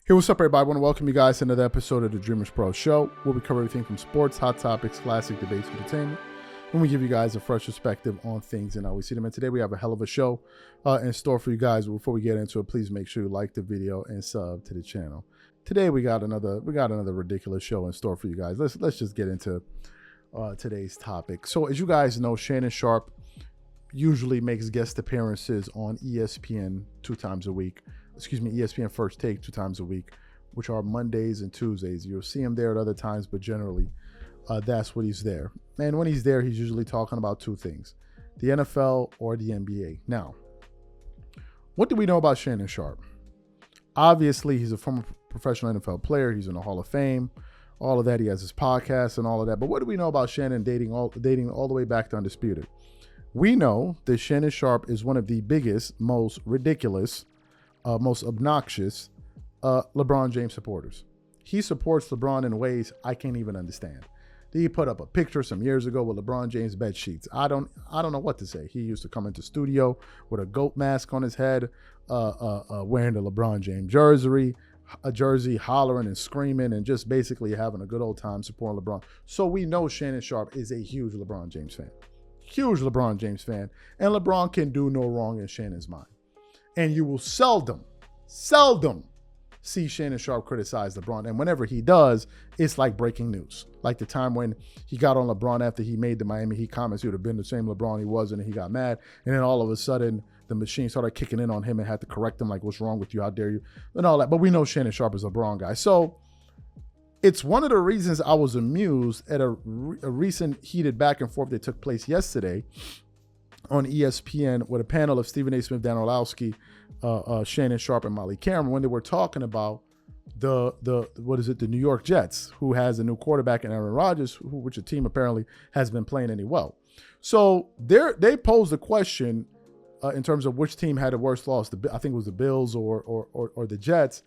Hey, what's up, everybody? I want to welcome you guys to another episode of the DREAMERSPRO show, where we cover everything from sports, hot topics, classic debates, entertainment, and we give you guys a fresh perspective on things and how we see them. And today we have a hell of a show in store for you guys. But before we get into it, please make sure you like the video and sub to the channel. Today we got another ridiculous show in store for you guys. Let's just get into today's topic. So as you guys know, Shannon Sharpe usually makes guest appearances on ESPN ESPN First Take 2 times a week, which are Mondays and Tuesdays. You'll see him there at other times, but generally that's what he's there. And when he's there, he's usually talking about 2 things, the NFL or the NBA. Now, what do we know about Shannon Sharpe? Obviously, he's a former professional NFL player. He's in the Hall of Fame, all of that. He has his podcast and all of that. But what do we know about Shannon dating all the way back to Undisputed? We know that Shannon Sharpe is one of the biggest, most ridiculous, most obnoxious LeBron James supporters. He supports LeBron in ways I can't even understand. He put up a picture some years ago with LeBron James bed sheets. I don't know what to say. He used to come into studio with a goat mask on his head, wearing the LeBron James jersey, hollering and screaming and just basically having a good old time supporting LeBron. So we know Shannon Sharpe is a huge LeBron James fan. Huge LeBron James fan. And LeBron can do no wrong in Shannon's mind. And you will seldom see Shannon Sharpe criticize LeBron. And whenever he does, it's like breaking news. Like the time when he got on LeBron after he made the Miami Heat comments, he would have been the same LeBron he was, and he got mad. And then all of a sudden, the machine started kicking in on him and had to correct him, like, what's wrong with you? How dare you? And all that. But we know Shannon Sharpe is a LeBron guy. So it's one of the reasons I was amused at a recent heated back and forth that took place yesterday on ESPN with a panel of Stephen A. Smith, Dan Orlowski, Shannon Sharpe, and Molly Cameron, when they were talking about the New York Jets, who has a new quarterback in Aaron Rodgers, which a team apparently has been playing any well. So they posed a question in terms of which team had a worse loss. I think it was the Bills or the Jets.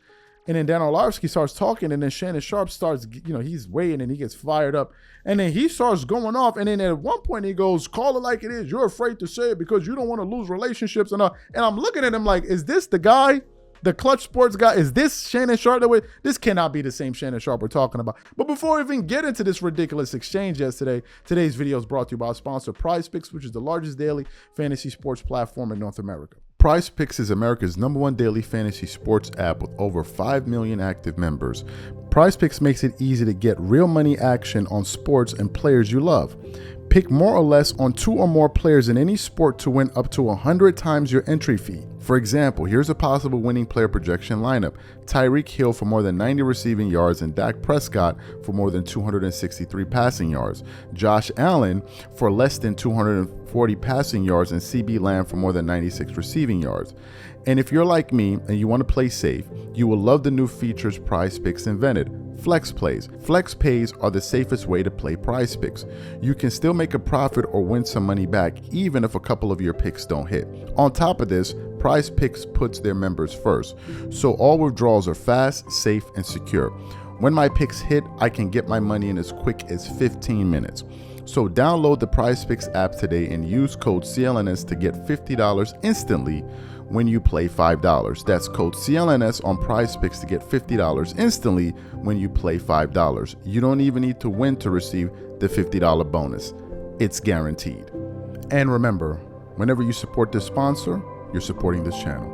And then Dan Orlowski starts talking, and then Shannon Sharpe starts, he's waiting, and he gets fired up. And then he starts going off, and then at one point he goes, call it like it is. You're afraid to say it because you don't want to lose relationships. And I'm looking at him like, is this the guy, the Clutch Sports guy? Is this Shannon Sharpe? This cannot be the same Shannon Sharpe we're talking about. But before we even get into this ridiculous exchange yesterday, today's video is brought to you by our sponsor, PrizePicks, which is the largest daily fantasy sports platform in North America. PrizePicks is America's #1 daily fantasy sports app with over 5 million active members. PrizePicks makes it easy to get real money action on sports and players you love. Pick more or less on 2 or more players in any sport to win up to 100 times your entry fee. For example, here's a possible winning player projection lineup: Tyreek Hill for more than 90 receiving yards and Dak Prescott for more than 263 passing yards, Josh Allen for less than 240 passing yards, and CB Lamb for more than 96 receiving yards. And if you're like me and you want to play safe, you will love the new features PrizePicks invented: Flex Plays. Flex Pays are the safest way to play PrizePicks. You can still make a profit or win some money back even if a couple of your picks don't hit. On top of this, PrizePicks puts their members first, so all withdrawals are fast, safe, and secure. When my picks hit, I can get my money in as quick as 15 minutes. So download the PrizePicks app today and use code CLNS to get $50 instantly when you play $5. That's code CLNS on PrizePicks to get $50 instantly when you play $5. You don't even need to win to receive the $50 bonus. It's guaranteed. And remember, whenever you support this sponsor, you're supporting this channel.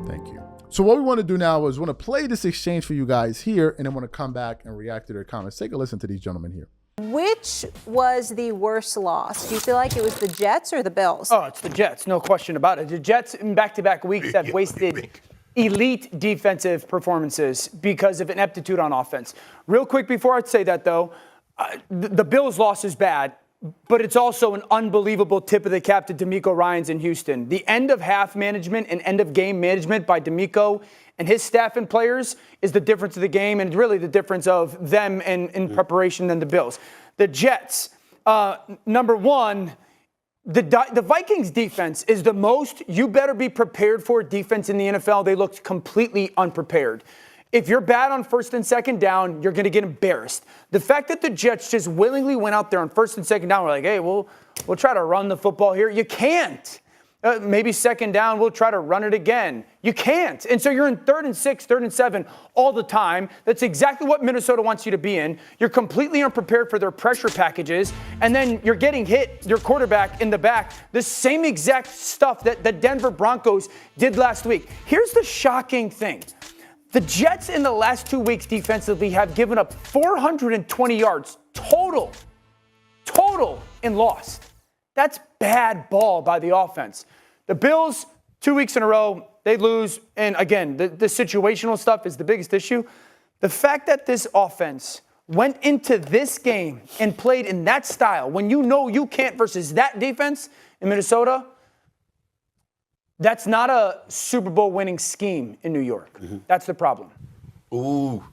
Thank you. So what we want to do now is we want to play this exchange for you guys here, and then want to come back and react to their comments. Take a listen to these gentlemen here. Which was the worst loss? Do you feel like it was the Jets or the Bills? Oh, it's the Jets, no question about it. The Jets in back-to-back weeks have wasted elite defensive performances because of ineptitude on offense. Real quick before I say that, though, the Bills' loss is bad, but it's also an unbelievable tip of the cap to DeMeco Ryans in Houston. The end-of-half management and end-of-game management by DeMeco and his staff and players is the difference of the game, and really the difference of them in preparation than the Bills. The Jets, number one, the Vikings defense is the most you better be prepared for defense in the NFL. They looked completely unprepared. If you're bad on first and second down, you're going to get embarrassed. The fact that the Jets just willingly went out there on first and second down, we're like, hey, we'll try to run the football here. You can't. Maybe second down, we'll try to run it again. You can't. And so you're in 3rd and 6, 3rd and 7 all the time. That's exactly what Minnesota wants you to be in. You're completely unprepared for their pressure packages. And then you're getting hit, your quarterback in the back, the same exact stuff that the Denver Broncos did last week. Here's the shocking thing. The Jets in the last 2 weeks defensively have given up 420 yards total and lost. That's bad ball by the offense. The Bills, 2 weeks in a row, they lose. And again, the situational stuff is the biggest issue. The fact that this offense went into this game and played in that style when you know you can't versus that defense in Minnesota, that's not a Super Bowl winning scheme in New York. Mm-hmm. That's the problem. Ooh,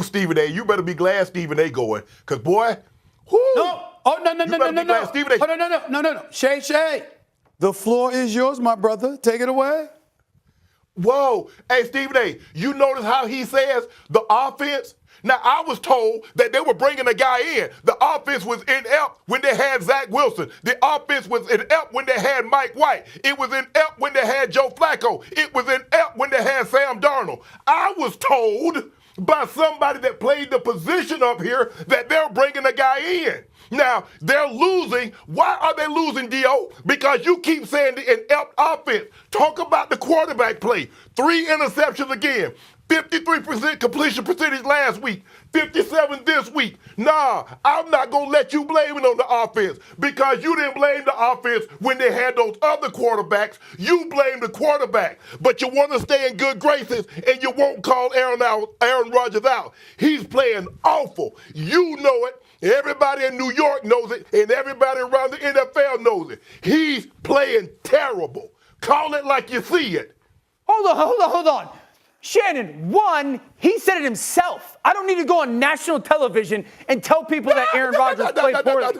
Stephen A., you better be glad Stephen A. going. Because, boy, whoo. No. Oh, no. Stephen A. Oh, no. Shay. The floor is yours, my brother. Take it away. Whoa. Hey, Stephen A., you notice how he says the offense? Now, I was told that they were bringing a guy in. The offense was inept when they had Zach Wilson. The offense was inept when they had Mike White. It was inept when they had Joe Flacco. It was inept when they had Sam Darnold. I was told by somebody that played the position up here that they're bringing a guy in. Now, they're losing. Why are they losing, D.O.? Because you keep saying the inept offense. Talk about the quarterback play. 3 interceptions again. 53% completion percentage last week. 57 this week. Nah, I'm not going to let you blame it on the offense because you didn't blame the offense when they had those other quarterbacks. You blame the quarterback. But you want to stay in good graces and you won't call Aaron Rodgers out. He's playing awful. You know it. Everybody in New York knows it, and everybody around the NFL knows it. He's playing terrible. Call it like you see it. Hold on. Shannon, one, he said it himself. I don't need to go on national television and tell people that Aaron Rodgers played poorly.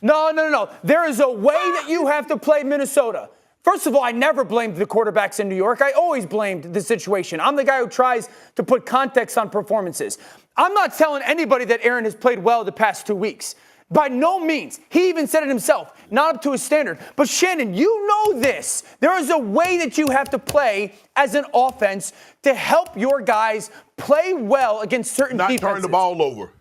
No. There is a way that you have to play Minnesota. First of all, I never blamed the quarterbacks in New York. I always blamed the situation. I'm the guy who tries to put context on performances. I'm not telling anybody that Aaron has played well the past 2 weeks. By no means. He even said it himself, not up to his standard. But Shannon, you know this. There is a way that you have to play as an offense to help your guys play well against certain defenses. Not turn the ball over.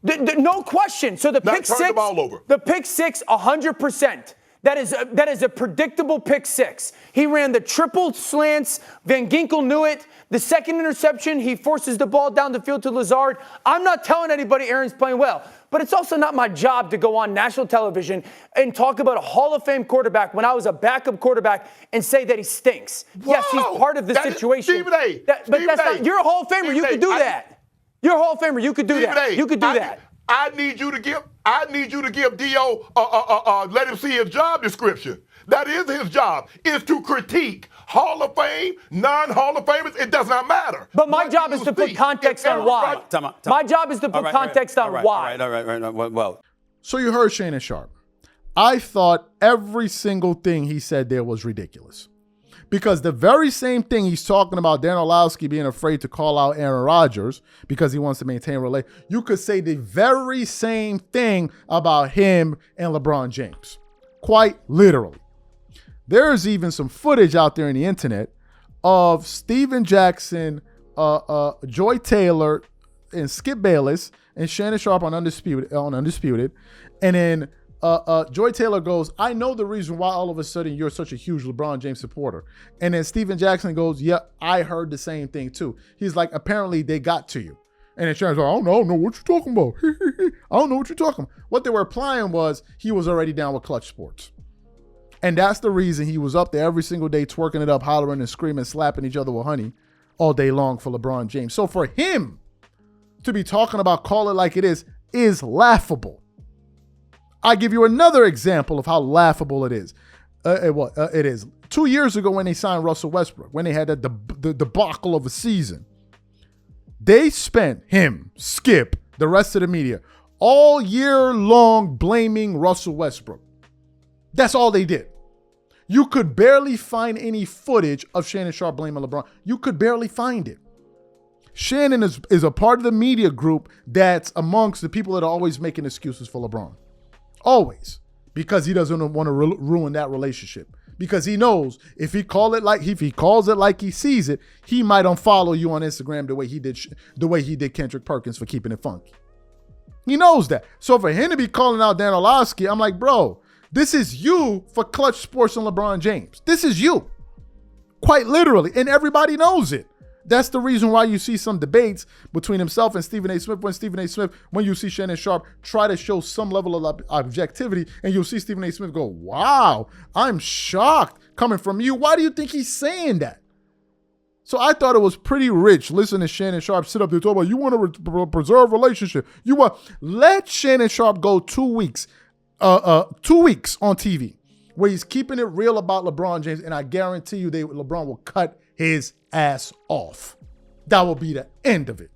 No question. So the pick six, the ball over. The pick six, 100%. That is a predictable pick six. He ran the triple slants. Van Ginkel knew it. The second interception, he forces the ball down the field to Lazard. I'm not telling anybody Aaron's playing well, but it's also not my job to go on national television and talk about a Hall of Fame quarterback when I was a backup quarterback and say that he stinks. Whoa, yes, he's part of the situation. Stephen A. You're a Hall of Famer. You could do that. You're a Hall of Famer. You could do that. You could do that. I need you to give D.O. Let him see his job description. That is his job, is to critique Hall of Fame, non-Hall of Famers. It does not matter. But my job is to put context on why. My job is to put context on why. All right. Well. So you heard Shannon Sharpe. I thought every single thing he said there was ridiculous. Because the very same thing he's talking about Dan Orlovsky being afraid to call out Aaron Rodgers because he wants to maintain a relay, you could say the very same thing about him and LeBron James. Quite literally. There's even some footage out there in the internet of Steven Jackson, Joy Taylor, and Skip Bayless and Shannon Sharpe on Undisputed. And then Joy Taylor goes, I know the reason why all of a sudden you're such a huge LeBron James supporter. And then Steven Jackson goes, yeah, I heard the same thing too. He's like, apparently they got to you. And then Shannon's like, I don't know what you're talking about. I don't know what you're talking about. What they were implying was he was already down with Clutch Sports. And that's the reason he was up there every single day twerking it up, hollering and screaming, slapping each other with honey all day long for LeBron James. So for him to be talking about call it like it is laughable. I give you another example of how laughable it is. It is. 2 years ago when they signed Russell Westbrook, when they had the debacle of a season, they spent him, Skip, the rest of the media, all year long blaming Russell Westbrook. That's all they did. You could barely find any footage of Shannon Sharpe blaming LeBron. You could barely find it. Shannon is a part of the media group that's amongst the people that are always making excuses for LeBron. Always. Because he doesn't want to ruin that relationship. because he knows if he calls it like he sees it, he might unfollow you on Instagram the way he did Kendrick Perkins for keeping it funky. He knows that. So for him to be calling out Dan Orlovsky, I'm like, bro, this is you for Clutch Sports and LeBron James. This is you. Quite literally. And everybody knows it. That's the reason why you see some debates between himself and Stephen A. Smith when you see Shannon Sharpe try to show some level of objectivity, and you'll see Stephen A. Smith go, wow, I'm shocked coming from you. Why do you think he's saying that? So I thought it was pretty rich. Listen to Shannon Sharpe sit up there talk about you want to preserve relationship. Let Shannon Sharpe go 2 weeks, 2 weeks on TV where he's keeping it real about LeBron James, and I guarantee you LeBron will cut his ass off. That will be the end of it.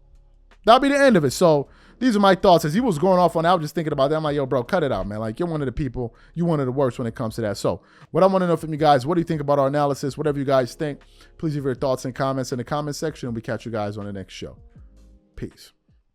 That'll be the end of it. So these are my thoughts. As he was going off on that, I was just thinking about that. I'm like, yo, bro, cut it out, man. Like, you're one of the people, you're one of the worst when it comes to that. So what I want to know from you guys, what do you think about our analysis? Whatever you guys think, please leave your thoughts and comments in the comment section, and we catch you guys on the next show. Peace.